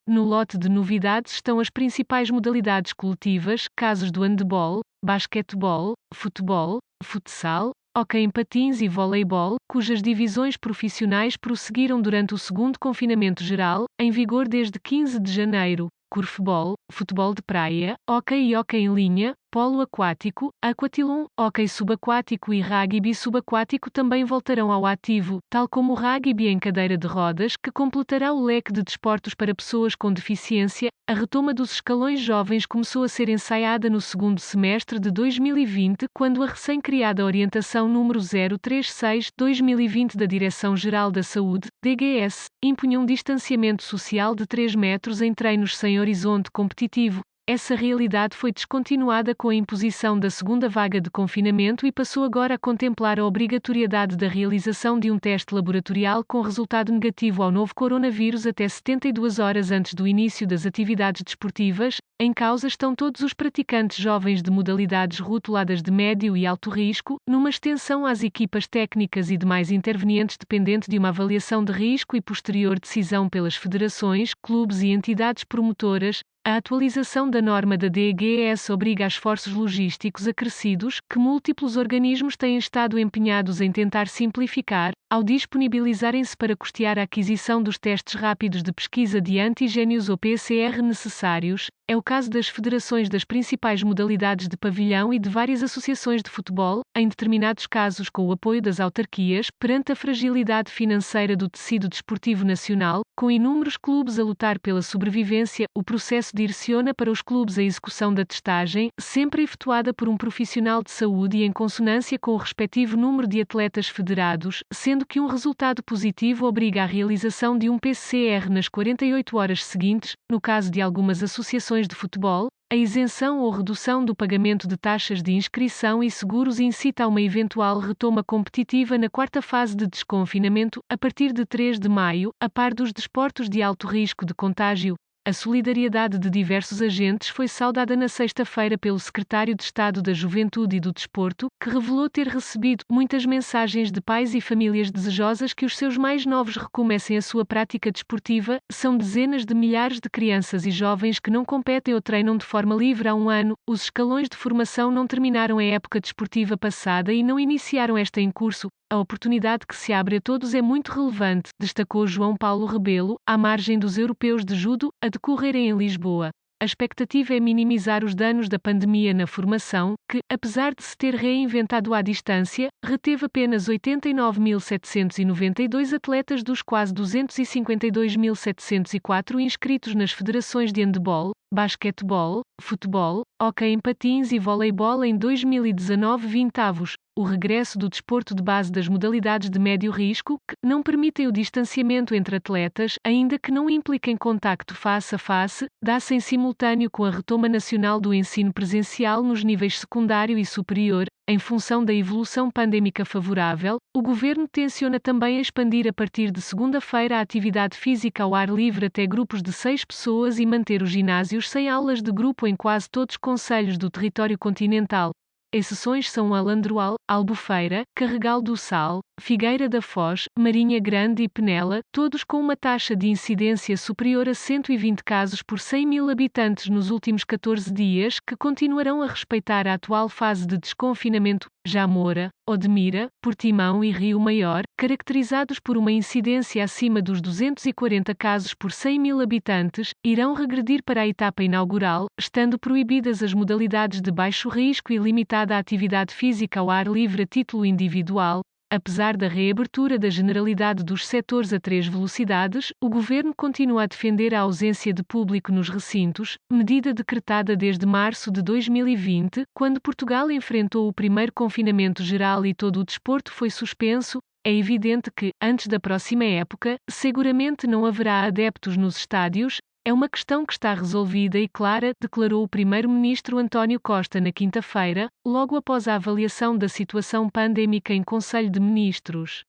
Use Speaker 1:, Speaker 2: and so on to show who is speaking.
Speaker 1: No lote de novidades estão as principais modalidades coletivas, casos do handebol, basquetebol, futebol, futsal, hóquei em patins e voleibol, cujas divisões profissionais prosseguiram durante o segundo confinamento geral, em vigor desde 15 de janeiro, corfebol, futebol de praia, hóquei e hóquei em linha, polo aquático, aquatilon, hóquei subaquático e rugby subaquático também voltarão ao ativo, tal como o rugby em cadeira de rodas, que completará o leque de desportos para pessoas com deficiência. A retoma dos escalões jovens começou a ser ensaiada no segundo semestre de 2020, quando a recém-criada Orientação número 036/2020 da Direção-Geral da Saúde, DGS, impunha um distanciamento social de 3 metros em treinos sem horizonte competitivo. Essa realidade foi descontinuada com a imposição da segunda vaga de confinamento e passou agora a contemplar a obrigatoriedade da realização de um teste laboratorial com resultado negativo ao novo coronavírus até 72 horas antes do início das atividades desportivas. Em causa estão todos os praticantes jovens de modalidades rotuladas de médio e alto risco, numa extensão às equipas técnicas e demais intervenientes dependente de uma avaliação de risco e posterior decisão pelas federações, clubes e entidades promotoras. A atualização da norma da DGS obriga a esforços logísticos acrescidos, que múltiplos organismos têm estado empenhados em tentar simplificar, ao disponibilizarem-se para custear a aquisição dos testes rápidos de pesquisa de antigénios ou PCR necessários. É o caso das federações das principais modalidades de pavilhão e de várias associações de futebol, em determinados casos com o apoio das autarquias, perante a fragilidade financeira do tecido desportivo nacional, com inúmeros clubes a lutar pela sobrevivência. O processo direciona para os clubes a execução da testagem, sempre efetuada por um profissional de saúde e em consonância com o respectivo número de atletas federados, sendo que um resultado positivo obriga à realização de um PCR nas 48 horas seguintes. No caso de algumas associações de futebol, a isenção ou redução do pagamento de taxas de inscrição e seguros incita a uma eventual retoma competitiva na quarta fase de desconfinamento, a partir de 3 de maio, a par dos desportos de alto risco de contágio. A solidariedade de diversos agentes foi saudada na sexta-feira pelo secretário de Estado da Juventude e do Desporto, que revelou ter recebido muitas mensagens de pais e famílias desejosas que os seus mais novos recomecem a sua prática desportiva. São dezenas de milhares de crianças e jovens que não competem ou treinam de forma livre há um ano. Os escalões de formação não terminaram a época desportiva passada e não iniciaram esta em curso. A oportunidade que se abre a todos é muito relevante, destacou João Paulo Rebelo, à margem dos europeus de judo, a decorrerem em Lisboa. A expectativa é minimizar os danos da pandemia na formação, que, apesar de se ter reinventado à distância, reteve apenas 89.792 atletas dos quase 252.704 inscritos nas federações de handebol, basquetebol, futebol, hóquei em patins e voleibol em 2019-20. O regresso do desporto de base das modalidades de médio risco, que não permitem o distanciamento entre atletas, ainda que não impliquem contacto face a face, dá-se em simultâneo com a retoma nacional do ensino presencial nos níveis secundário e superior. Em função da evolução pandémica favorável, o governo tenciona também a expandir a partir de segunda-feira a atividade física ao ar livre até grupos de 6 pessoas e manter os ginásios sem aulas de grupo em quase todos os concelhos do território continental. Exceções são Alandroal, Albufeira, Carregal do Sal, Figueira da Foz, Marinha Grande e Penela, todos com uma taxa de incidência superior a 120 casos por 100.000 habitantes nos últimos 14 dias, que continuarão a respeitar a atual fase de desconfinamento. Já Moura, Odmira, Portimão e Rio Maior, caracterizados por uma incidência acima dos 240 casos por 100.000 habitantes, irão regredir para a etapa inaugural, estando proibidas as modalidades de baixo risco e limitada a atividade física ao ar livre a título individual. Apesar da reabertura da generalidade dos setores a 3 velocidades, o governo continua a defender a ausência de público nos recintos, medida decretada desde março de 2020, quando Portugal enfrentou o primeiro confinamento geral e todo o desporto foi suspenso. É evidente que, antes da próxima época, seguramente não haverá adeptos nos estádios. É uma questão que está resolvida e clara, declarou o primeiro-ministro António Costa na quinta-feira, logo após a avaliação da situação pandémica em Conselho de Ministros.